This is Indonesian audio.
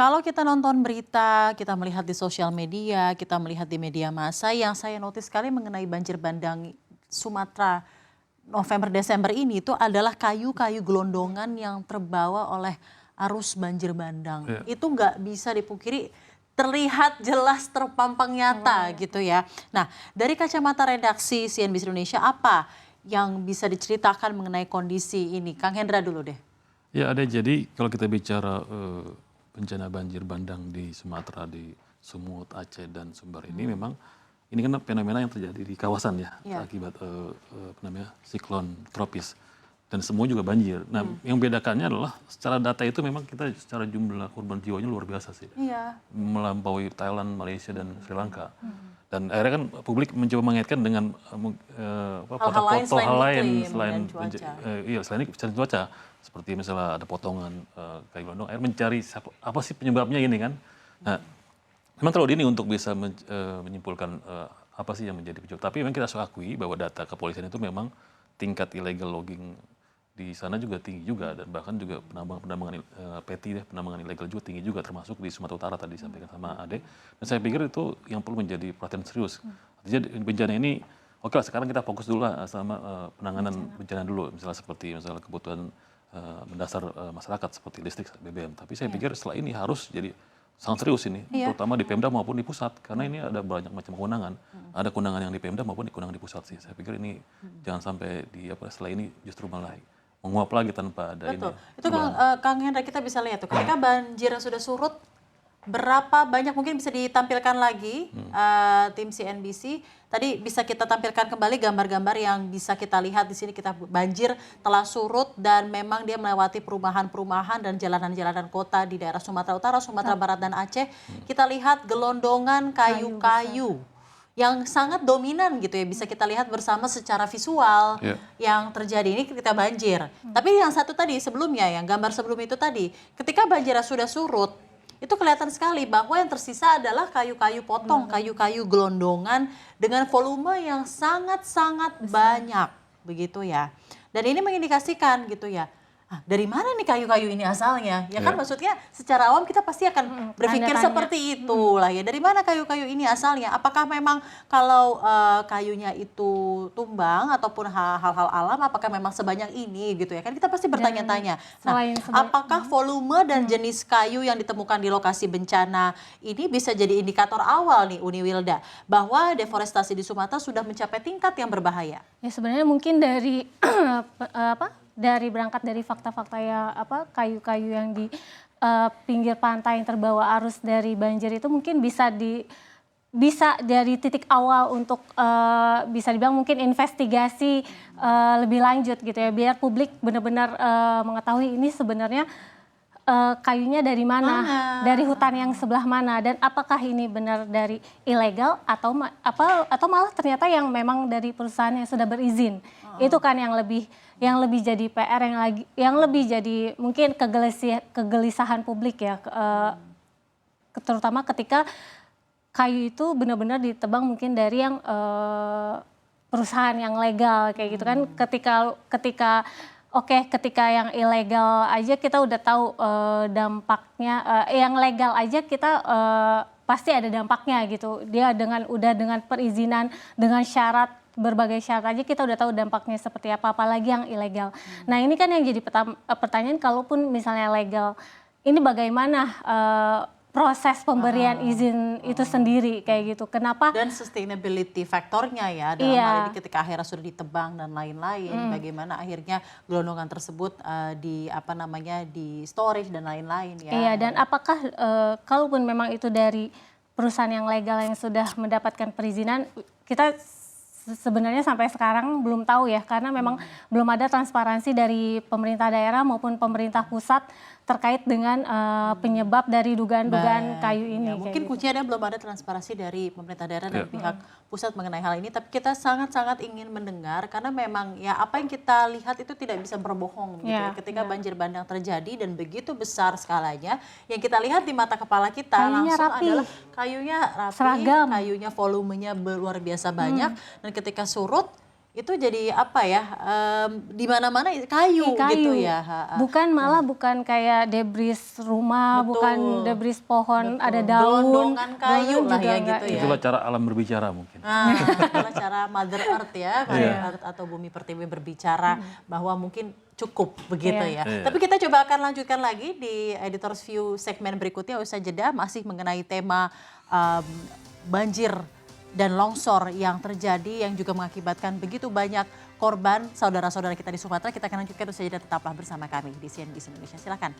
Kalau kita nonton berita, kita melihat di sosial media, kita melihat di media massa, yang saya notice sekali mengenai banjir bandang Sumatera November-Desember ini itu adalah kayu-kayu gelondongan yang terbawa oleh arus banjir bandang. Iya. Itu nggak bisa dipungkiri, terlihat jelas terpampang nyata gitu ya. Nah, dari kacamata redaksi CNBC Indonesia, apa yang bisa diceritakan mengenai kondisi ini? Kang Hendra dulu deh. Ya ada, jadi kalau kita bicara bencana banjir bandang di Sumatera, di Sumut, Aceh, dan Sumbar ini memang ini kan fenomena yang terjadi di kawasan ya, Iya. akibat siklon tropis dan semua juga banjir. Nah, yang bedakannya adalah secara data itu memang kita secara jumlah korban jiwanya luar biasa sih, Iya. melampaui Thailand, Malaysia, dan Sri Lanka. Dan akhirnya kan publik mencoba mengaitkan dengan Hal-hal lain foto-foto selain hal lain iklim selain dan cuaca. selain cuaca, seperti misalnya ada potongan kayu gelondong, akhirnya mencari apa sih penyebabnya ini kan. Nah, memang terlalu dini untuk bisa menyimpulkan apa sih yang menjadi penyebab. Tapi memang kita harus akui bahwa data kepolisian itu memang tingkat illegal logging di sana juga tinggi juga, dan bahkan juga penambangan penambangan ilegal juga tinggi juga, termasuk di Sumatera Utara tadi disampaikan sama Ade. Dan saya pikir itu yang perlu menjadi perhatian serius. Artinya bencana ini, oke lah sekarang kita fokus dulu lah sama penanganan bencana dulu, misalnya seperti kebutuhan mendasar masyarakat seperti listrik, BBM. Tapi saya pikir setelah ini harus jadi sangat serius ini, terutama di Pemda maupun di pusat, karena ini ada banyak macam kewenangan. Ada kewenangan yang di Pemda maupun kewenangan di pusat sih. Saya pikir ini jangan sampai setelah ini justru malah menguap lagi tanpa ada Betul. ini. Itu Kang Hendra, kita bisa lihat tuh ketika banjir sudah surut, berapa banyak mungkin bisa ditampilkan lagi tim CNBC. Tadi bisa kita tampilkan kembali gambar-gambar yang bisa kita lihat di sini. Kita banjir telah surut dan memang dia melewati perumahan-perumahan dan jalanan-jalanan kota di daerah Sumatera Utara, Sumatera Barat, dan Aceh. Kita lihat gelondongan kayu-kayu yang sangat dominan gitu ya, bisa kita lihat bersama secara visual yang terjadi ini ketika banjir. Tapi yang satu tadi sebelumnya, yang gambar sebelum itu tadi, ketika banjir sudah surut, itu kelihatan sekali bahwa yang tersisa adalah kayu-kayu potong, kayu-kayu gelondongan dengan volume yang sangat-sangat banyak, begitu ya. Dan ini mengindikasikan gitu ya, dari mana nih kayu-kayu ini asalnya? Ya kan maksudnya secara awam kita pasti akan berpikir seperti itu lah ya. Dari mana kayu-kayu ini asalnya? Apakah memang kalau kayunya itu tumbang ataupun hal-hal alam, apakah memang sebanyak ini gitu ya? Kan kita pasti bertanya-tanya. Nah, apakah volume dan jenis kayu yang ditemukan di lokasi bencana ini bisa jadi indikator awal nih Uni Wilda, bahwa deforestasi di Sumatera sudah mencapai tingkat yang berbahaya? Ya sebenarnya mungkin dari berangkat dari fakta-fakta ya kayu-kayu yang di pinggir pantai yang terbawa arus dari banjir itu mungkin bisa dari titik awal untuk bisa dibilang mungkin investigasi lebih lanjut gitu ya, biar publik benar-benar mengetahui ini sebenarnya kayunya dari mana, dari hutan yang sebelah mana, dan apakah ini benar dari ilegal atau malah ternyata yang memang dari perusahaan yang sudah berizin. Itu kan yang lebih jadi PR, yang lebih jadi mungkin kegelisahan publik ya, terutama ketika kayu itu benar-benar ditebang mungkin dari yang perusahaan yang legal kayak gitu kan. Ketika yang ilegal aja kita udah tahu dampaknya, yang legal aja kita pasti ada dampaknya gitu. Dia dengan perizinan, dengan berbagai syarat aja kita udah tahu dampaknya seperti apa, apalagi yang ilegal. Nah ini kan yang jadi pertanyaan, kalaupun misalnya legal, ini bagaimana proses pemberian izin itu sendiri kayak gitu. Kenapa? Dan sustainability faktornya ya, dalam hal ini ketika akhirnya sudah ditebang dan lain-lain, bagaimana akhirnya gelondongan tersebut di storage dan lain-lain ya. Iya, dan apakah kalaupun memang itu dari perusahaan yang legal yang sudah mendapatkan perizinan, kita sebenarnya sampai sekarang belum tahu ya, karena memang belum ada transparansi dari pemerintah daerah maupun pemerintah pusat terkait dengan penyebab dari dugaan-dugaan kayu ini. Ya, mungkin kuncinya belum ada transparansi dari pemerintah daerah dan pihak pusat mengenai hal ini, tapi kita sangat-sangat ingin mendengar, karena memang ya apa yang kita lihat itu tidak bisa berbohong gitu ya. Ketika banjir bandang terjadi dan begitu besar skalanya, yang kita lihat di mata kepala kita kayunya langsung rapi, adalah kayunya rapi, seragam, kayunya volumenya luar biasa banyak, dan ketika surut itu jadi apa ya, di mana-mana kayu, gitu ya. Bukan kayak debris rumah, Betul. bukan debris pohon, Betul. ada daun. Gelondongan kayu daun lah juga ya enggak, gitu ya. Itulah cara alam berbicara mungkin. Nah, itulah cara Mother Earth ya, Mother Earth atau Bumi Pertiwi berbicara bahwa mungkin cukup begitu ya. Tapi kita coba akan lanjutkan lagi di Editor's View segmen berikutnya usai jeda, masih mengenai tema banjir dan longsor yang terjadi yang juga mengakibatkan begitu banyak korban saudara-saudara kita di Sumatera. Kita akan lanjutkan usai jeda, tetaplah bersama kami di CNBC Indonesia. Silakan.